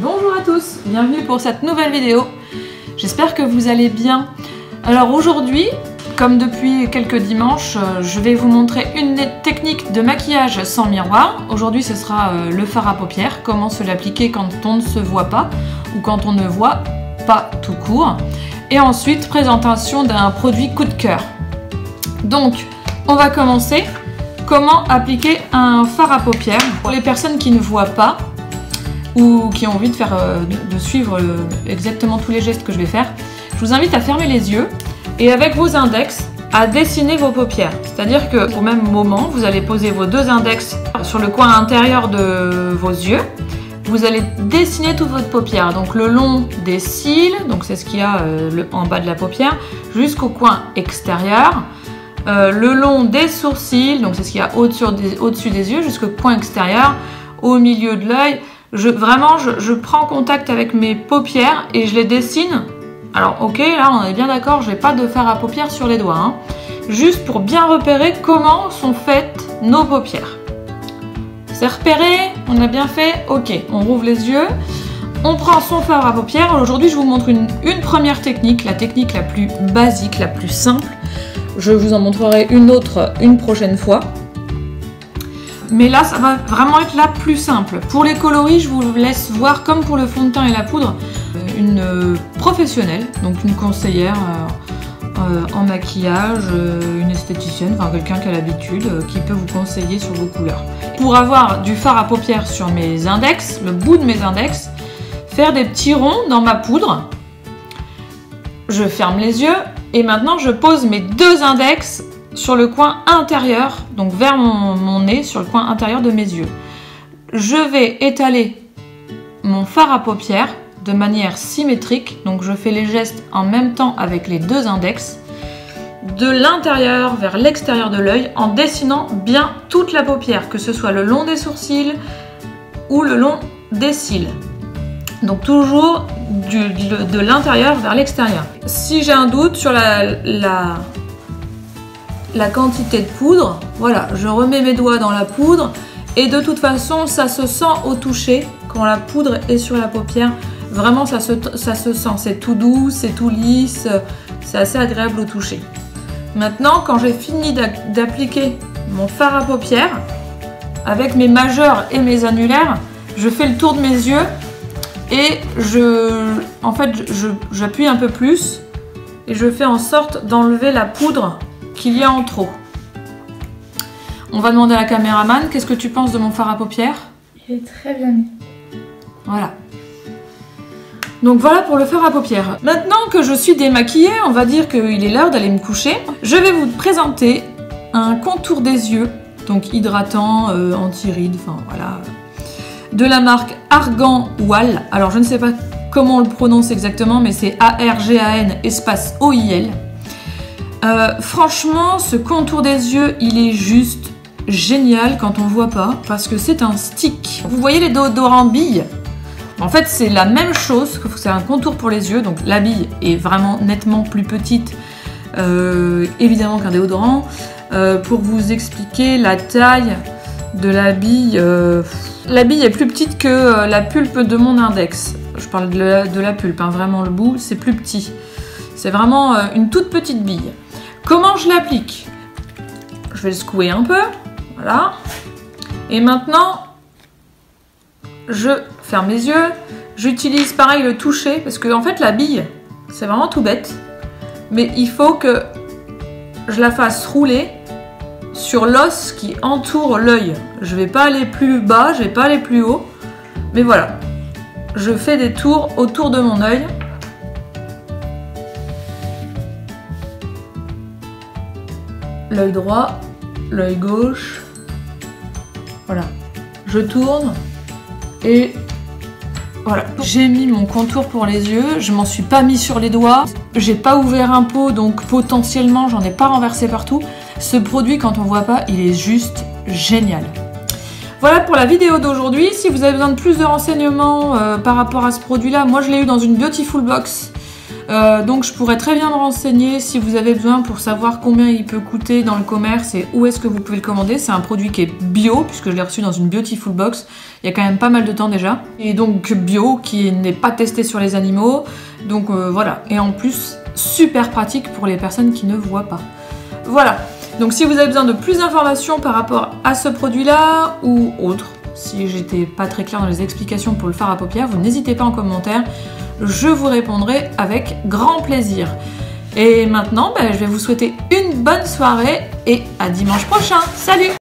Bonjour à tous, bienvenue pour cette nouvelle vidéo. J'espère que vous allez bien. Alors aujourd'hui, comme depuis quelques dimanches, je vais vous montrer une technique de maquillage sans miroir. Aujourd'hui ce sera le fard à paupières, comment se l'appliquer quand on ne se voit pas ou quand on ne voit pas tout court. Et ensuite présentation d'un produit coup de cœur. Donc on va commencer. Comment appliquer un fard à paupières pour les personnes qui ne voient pas ou qui ont envie de faire, de suivre exactement tous les gestes que je vais faire. Je vous invite à fermer les yeux et avec vos index à dessiner vos paupières. C'est-à-dire qu'au même moment, vous allez poser vos deux index sur le coin intérieur de vos yeux. Vous allez dessiner toute votre paupière, donc le long des cils, donc c'est ce qu'il y a en bas de la paupière, jusqu'au coin extérieur. Le long des sourcils, donc c'est ce qu'il y a au-dessus des yeux, jusqu'au coin extérieur, au milieu de l'œil. Je prends contact avec mes paupières et je les dessine. Alors ok, là on est bien d'accord, je n'ai pas de fard à paupières sur les doigts, hein. Juste pour bien repérer comment sont faites nos paupières. C'est repéré, on a bien fait, ok, on rouvre les yeux. On prend son fard à paupières. Aujourd'hui je vous montre une première technique, la technique la plus basique, la plus simple. Je vous en montrerai une autre une prochaine fois. Mais là, ça va vraiment être la plus simple. Pour les coloris, je vous laisse voir, comme pour le fond de teint et la poudre, une professionnelle, donc une conseillère en maquillage, une esthéticienne, enfin quelqu'un qui a l'habitude, qui peut vous conseiller sur vos couleurs. Pour avoir du fard à paupières sur mes index, le bout de mes index, faire des petits ronds dans ma poudre. Je ferme les yeux. Et maintenant, je pose mes deux index sur le coin intérieur, donc vers mon nez, sur le coin intérieur de mes yeux. Je vais étaler mon fard à paupières de manière symétrique, donc je fais les gestes en même temps avec les deux index, de l'intérieur vers l'extérieur de l'œil, en dessinant bien toute la paupière, que ce soit le long des sourcils ou le long des cils. Donc toujours de l'intérieur vers l'extérieur. Si j'ai un doute sur la quantité de poudre, voilà, je remets mes doigts dans la poudre et de toute façon ça se sent au toucher quand la poudre est sur la paupière. Vraiment ça se sent, c'est tout doux, c'est tout lisse, c'est assez agréable au toucher. Maintenant quand j'ai fini d'appliquer mon fard à paupières, avec mes majeurs et mes annulaires, je fais le tour de mes yeux. Et j'appuie un peu plus et je fais en sorte d'enlever la poudre qu'il y a en trop. On va demander à la caméraman, qu'est-ce que tu penses de mon fard à paupières? Il est très bien mis. Voilà. Donc voilà pour le fard à paupières. Maintenant que je suis démaquillée, on va dire qu'il est l'heure d'aller me coucher. Je vais vous présenter un contour des yeux, donc hydratant, anti-rides, enfin voilà. De la marque Argan Oil. Alors je ne sais pas comment on le prononce exactement, mais c'est A-R-G-A-N espace O-I-L. Franchement, ce contour des yeux, il est juste génial quand on voit pas, parce que c'est un stick. Vous voyez les déodorants billes? En fait, c'est la même chose, c'est un contour pour les yeux, donc la bille est vraiment nettement plus petite, évidemment qu'un déodorant. Pour vous expliquer la taille de la bille est plus petite que la pulpe de mon index. Je parle de la pulpe, hein, vraiment le bout, c'est plus petit. C'est vraiment une toute petite bille. Comment je l'applique? Je vais le secouer un peu, voilà. Et maintenant, je ferme les yeux. J'utilise pareil le toucher, parce que en fait la bille, c'est vraiment tout bête. Mais il faut que je la fasse rouler sur l'os qui entoure l'œil. Je vais pas aller plus bas, je vais pas aller plus haut, mais voilà. Je fais des tours autour de mon œil. L'œil droit, l'œil gauche. Voilà. Je tourne et voilà. J'ai mis mon contour pour les yeux, je m'en suis pas mis sur les doigts. J'ai pas ouvert un pot, donc potentiellement j'en ai pas renversé partout. Ce produit, quand on voit pas, il est juste génial. Voilà pour la vidéo d'aujourd'hui. Si vous avez besoin de plus de renseignements par rapport à ce produit-là, moi je l'ai eu dans une Beautiful Box Donc je pourrais très bien me renseigner si vous avez besoin pour savoir combien il peut coûter dans le commerce et où est-ce que vous pouvez le commander. C'est un produit qui est bio, puisque je l'ai reçu dans une Beautiful Box il y a quand même pas mal de temps déjà. Et donc bio, qui n'est pas testé sur les animaux. Donc voilà, et en plus super pratique pour les personnes qui ne voient pas. Voilà, donc si vous avez besoin de plus d'informations par rapport à ce produit-là ou autre, si j'étais pas très claire dans les explications pour le fard à paupières, vous n'hésitez pas en commentaire. Je vous répondrai avec grand plaisir. Et maintenant, je vais vous souhaiter une bonne soirée et à dimanche prochain. Salut!